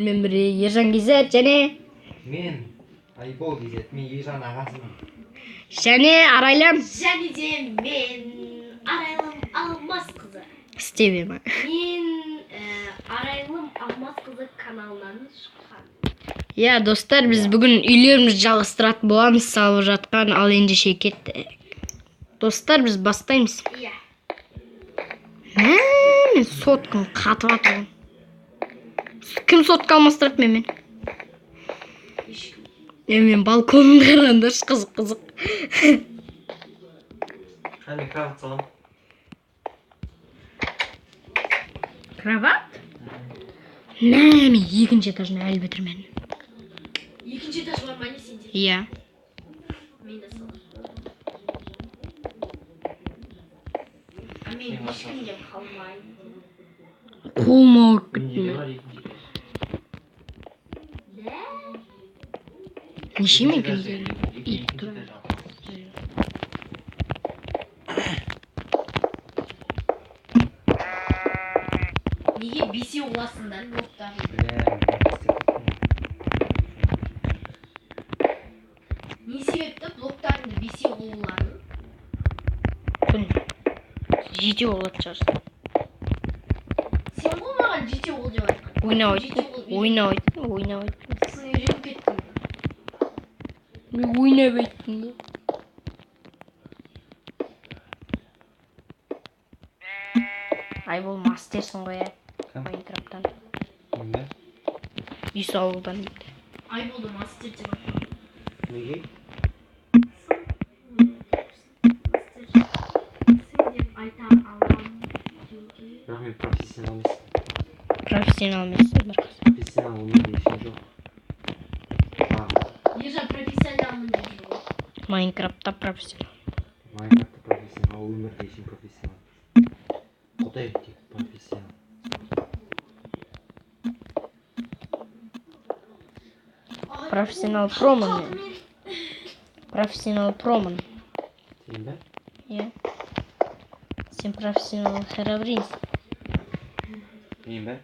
Мен бири Ержан Кизет және Мен Айбол Кизет, мен Ержан ағасымын. және Арайлам Және де мен Арайлым Алмас қызы. істебейм. Мен Арайлым Алмас қызы каналынан шыққан. Я достар, біз бүгін үйлерімізді жалғастыратын боламыз, салып жатқан, ал енді шекет. Достар, біз бастаймыз. Иә. Мен соткым қатып жатыр. Кім сотка алмастырады мен? Ешкім. Мен балконымды қараңдаршы, қызық. Қане кровать салам. Кроват? Мен екінші этажына әлі бітірмедім. Екінші этаж бар ма не сенде? Иә. Мен де солай. Мен ешкімден қалмаймын. Қолым ауырып Менде кетті. бар екінші этаж. Неше мен Екінші күнде? этаж, екінші этаж. Неге бесеу боласыңдар блоктар? Не себепті блоктарыңды бесеу қылуларың? Күн. Жетеу болады шығар. Сен ғой маған жетеу қыл деп айтқан. Ойнап Жетеу айттым. қыл Ойнап айттым. Сен үйреніп кеттің. Мен ойнап айттым. Айбол мастерсің ғой, Кім? Майнкрафттан. Мен? Үй салудан дейді. Айболды мастер деп айтқан. Неге? Мастер деп айта аламын. Бірақ мен профессионал емеспін. Профессионал емессің бір қыз. Профессионал өмірде ешкім жоқ. Ержан профессионалмын деп жүр ғой. Майнкрафтта профессионал. Майнкрафтта профессионал, өмірде ешкім профессионал. Құдай тек профессионал. Профессионал промын мен. Профессионал промын. Сен бе? Иә. Сен профессионал херобринсің. Мен бе?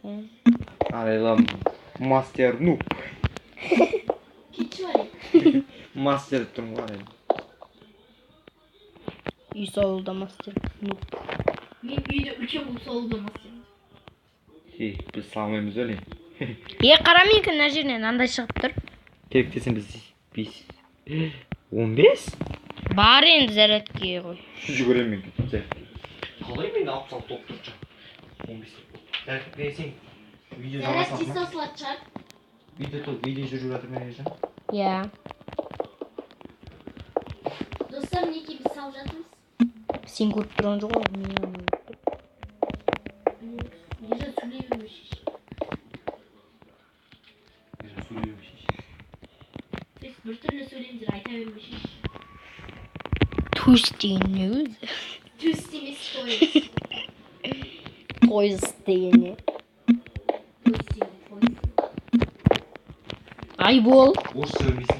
Иә. Арайлам мастер нуб. Кетші бар еді. Мастер тұрмын ғой Арайлам. Үй салуда мастер. Мен үйді үлкен болып салуды мастер. Біз салмаймыз өле. Қара мен мына жерінен андай шығып тұр. Керек десем біз 15? Бар енді зарядке ғой. Жүгіремін мен зарядке. Қалай мен 66 топ тұршы? 15 топ. Зарядке сен видео Заряд жалғасады тез ма? таусылады шығар. Видео жүріп жатыр ма Ержан? Иә. Достар, мінекей біз салып жатырмыз. Сен көріп тұрған жоқ ғой. Ержан сөйлей бермей шеш. Ержан сөйлей шеш. Сіз біртүрлі сөйлемдер айта бермей шеш. Түс деген не өзі? Төс емес той. Пойыз деген не? Төс деген той. Айбол. Орыс сөйлемейсің.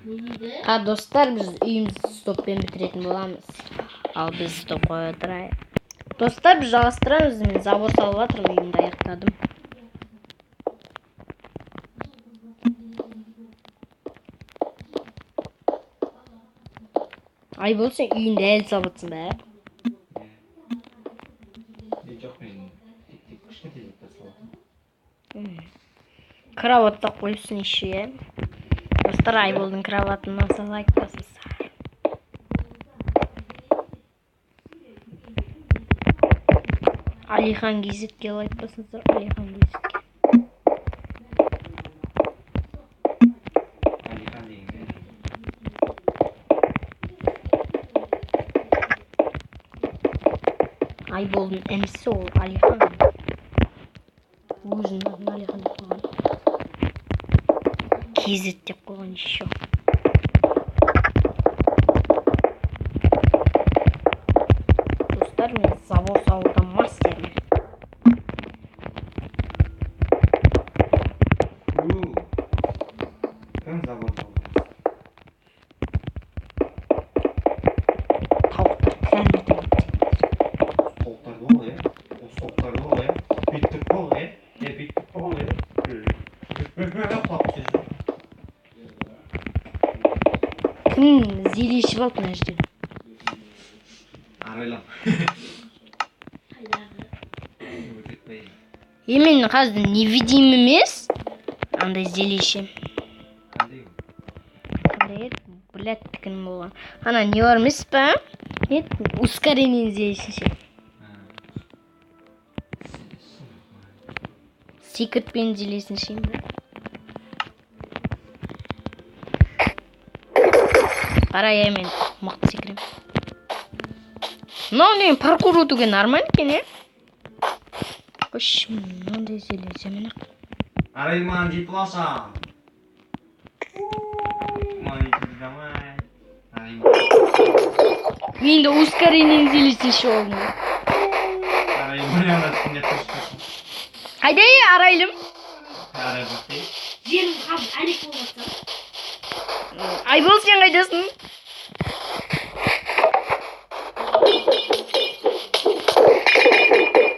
Не дейді? Достар, біз үйімізді стоппен бітіретін боламыз. Ал біз стоп қоя отырайық. Достар, біз жалғастырамыз. Мен забор салып жатырмын, үйімді аяқтадым. Айбол, сен үйінді әлі салып жатсың ба? Жоқ, мен тек кішкентай заттар саламын. Кроватта қойыпсың еще, иә? Достар, Айболдың кроватын алса лайк басыңыздар. Алихан Кизетке лайк басыңыздар. Алихан Кизетке. Алихан деген не? Айболдың інісі ол Алихан. Өзінің атын Алихан деп қойған. Кизет деп қойған еще. Достар, мен забор салудан мастермін. Кім забор салды? Тауықтар кәмір. Тоқтарды ғой, Кім зелешіп алды мына жерде? Арайлам. Мен қазір невидим емес. Андай зелешем. Қандай еді? Блядь, кім болған? Ана не бар емес па? Нет, ускорение зелешінше. Секретпен зелесіншем ба? Қарай, мен мықты секірем. Мынау не паркур өтуге нормально екен, е? Қош, мынандай зелесем. Арай маған жетіп алса. Маған жетіп дамай. Мен де ускорение зелесінші болдым. Арай маған үстінде тұрсын. Қайда арайлым? Арай бақтай. Жерім қазір әлек болмаса. Айбол, сен қайдасың?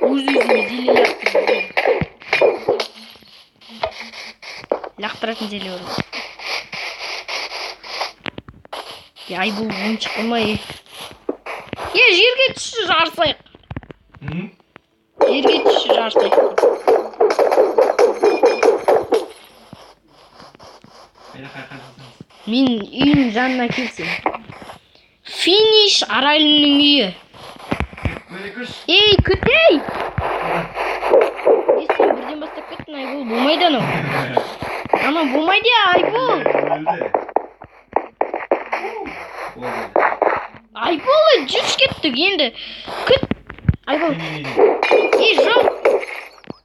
Өз-өзіне зеле лақтыратын зеле бар. Айбол, ойыншық қылмай. Жерге түсші жарысайық. Жерге түсші жарысайық. Мен үйінің жанына келсем. Финиш Арайлымның үйі. Ей, күтей! Сен бірден бастап кеттің, Айбол. Болмайды анау. Ана болмайды, Айбол. Айбол, жүріш кеттік енді. Күт. Айбол. Ей, жоқ.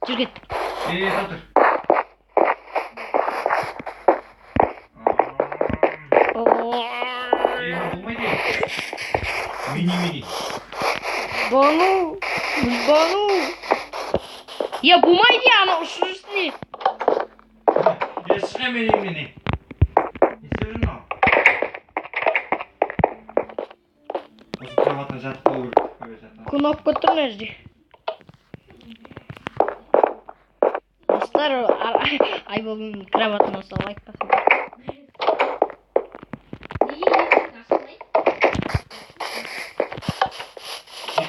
Жүр кеттік. Татыр. Мини-мини. Бану. Я болмайды, ана ұшыр үстіне. Шыға мини-мини. Не істеп жүрін ау? Осы кроватына жатып қалу керек. Кнопка тұр мына жерде. Достар, Айболдың кроватына осы лайк басыңдар.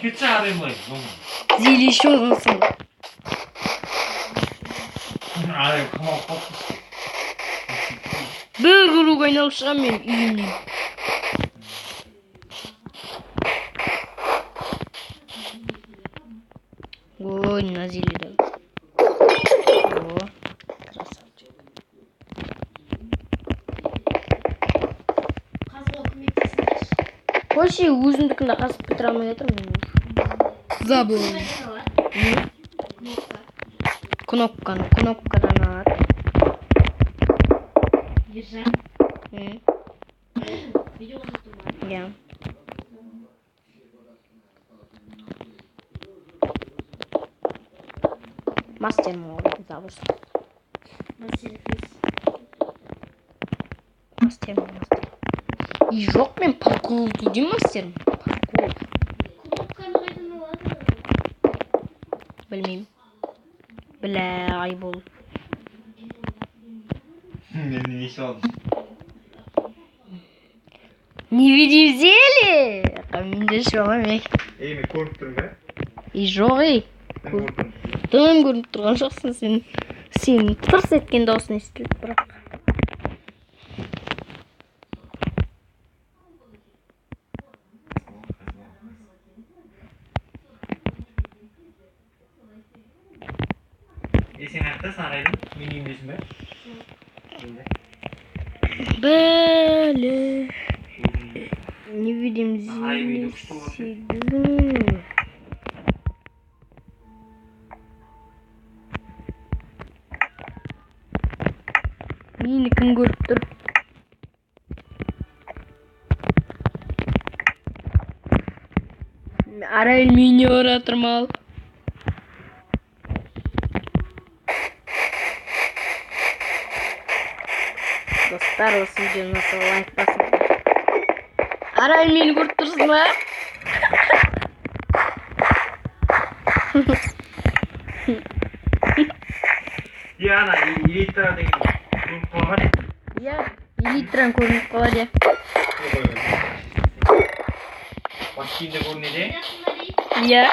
Кетші араймай. Зелеші оғансың. Арай қамал қоқты. Бір круг айналып шығам мен үйімнен. Ой, мына зеледі. О, красавчик. Қазуға көмектесіңдерші. Қойшы, өзімдікінде қасып бітіре алмай жатырмын. Забыл. Кнопкадан алады. Ержан. Видео жасап Я. Мастер мол завуз. Мастер. И жоқ мен паркур деймін мастермін. Паркур. Кнопканы қайдан алады? Білмеймін. Бля, Айбол. Мен не шалдым? Не видим зеле? Менде шоғам ей. Ей, мен көріп тұрмын ба? И жоқ ей. Тым көрініп тұрған жоқсың сен. Сен тырс еткен дауысын естілді бірақ. Сен ақтасың арайдың? Мен емдесің ба? Бәлі. Не видим зеле. Мені кім көріп тұр? Арай мені оратырмал. Достар, осы видеоны лайк басыңдар. Арай мені көріп тұрсың ба? Я ана, елейттіра деген. Элитран көрініп қалады я. Бас киімде көрінеді. Иә.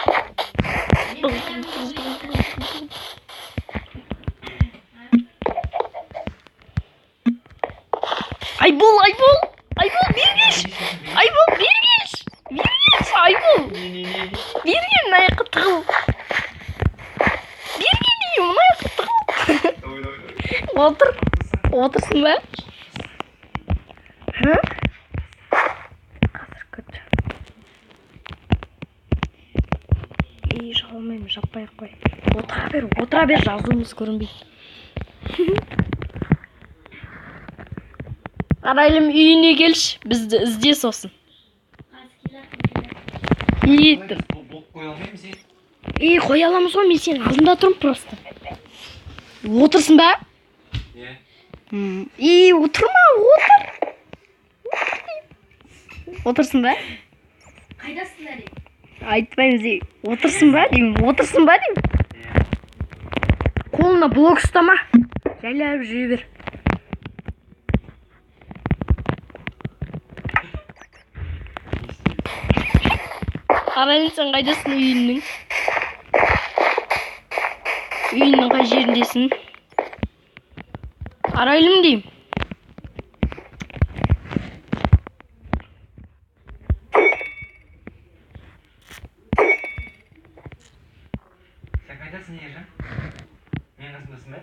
Айбол бергеш! Айбол бергеш! Айбол! Берген мына жаққа тығыл. Берген деймін, мына жаққа тығыл. Отырсың ба? Қазір күт. Жалмаймын, жаппай-ақ қой. Отыра бер, жазуымыз көрінбейді. Арайлым үйіне келші, бізді ізде сосын. Блок қоя алмаймыз е? Қоя аламыз ғой, мен сенің алдында тұрмын просто. Отырсың ба? Е. Отырма, отыр. Отырсың ба? Қайдасыңдар ей? Айтпаймыз ей. Отырсың ба деймін. Қолына блок ұстама. Жайлап жүре бер. Арайлым, сен қайдасың үйіңнің? Үйіңнің қай жеріндесің? Арайлым деймін. Сен қайдасың Ержан? Мен қасындасың ба?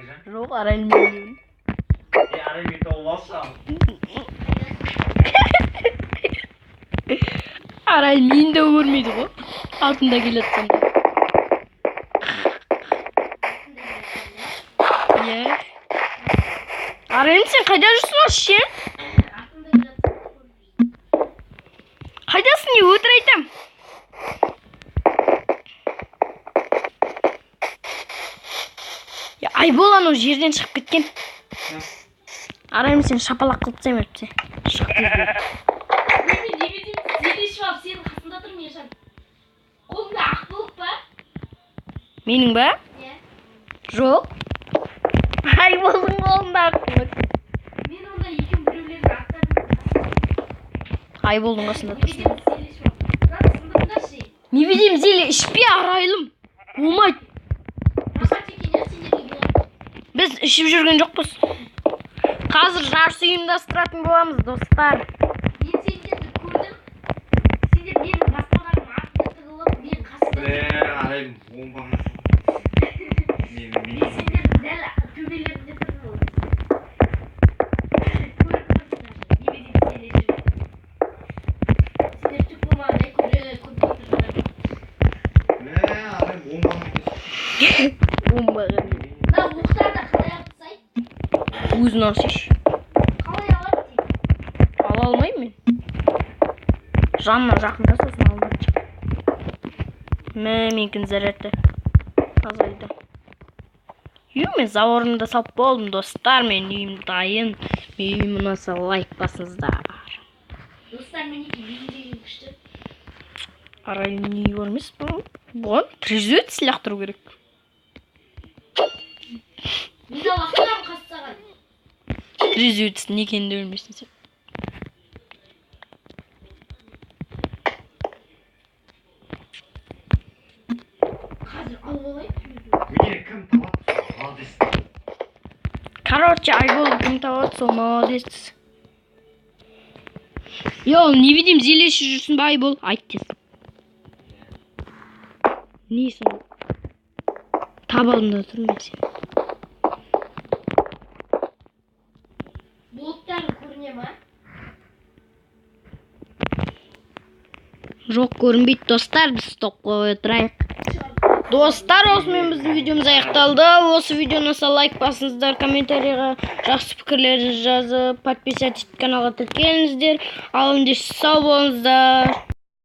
Ержан? Жоқ, Арайлым деймін. Арайлым тауып алшы. Арайлым мені де көрмейді ғой. Артында келатсам да. Иә. Арайлым, сен қайда жүрсің осы ше? Қайдасың, не өтір айтам? Айбол анау жерден шығып кеткен. Арайлым, сен шапалақ қылып тастаймын әпте. Шығып кеткен. Сенің қасында тұрмын Ержан. Қолыңда ақ болып па? Менің ба? Иә. Жоқ. Айболдың қолында ақ болып. Мен онда екеуін біреулерді ақтадым. Айболдың қасында тұрсың. Не Не білеймін, зеле ішпе, Арайлым. Болмайды. Біз ішіп жүрген жоқпыз. Қазір жарыс ұйымдастыратын боламыз, достар. Мен сендерді көрдім. Сендер менің басқаларым артында тығылып, мен қасында. Арайлым, оңбағын. Мен сендерді дәл төбелерінде тұрдым. Көріп тұрсыңдар. Немене сендер жүріп. Сендер түк болмағандай көріп тұрсыңдар. Арайлым, оңбағын. Оңбаған. Мына оқтарды қалай алып тастайды? Өзін алсыш. Қалай алады дейді? Ала алмаймын мен. Жанына жақында сосын алып жатыр. Менікін зарядты. Азайды. Мен заорымда салып болдым, достар. Мен үйім дайын. Мен үйім ұнаса лайк басыңыздар. Достар, мінекей үйіндегі күшті. Арайлым не көрмес бұл? Бұған трезует сілақтыру керек. Мен алақтарым қассаған. Трезует не екенін де білмейсің сен. Қазір алып алайын. Мені кім табады? Молодец. Короче, Айбол кім табады, сол молодец. Не білеймін, зелеші жүрсің ба, Айбол? Айт тез. Не сон? Таба алдында тұрмын мен сен. Бұлттары көріне ма? Жоқ, көрінбейді, достар. Біз стоп қойып отырайық. Достар, осымен біздің видеомыз аяқталды. Осы видеоны лайк басыңыздар, комментарийға жақсы пікірлерді жазып, подписаться етіп каналға тіркеліңіздер. Ал ендеше сау болыңыздар.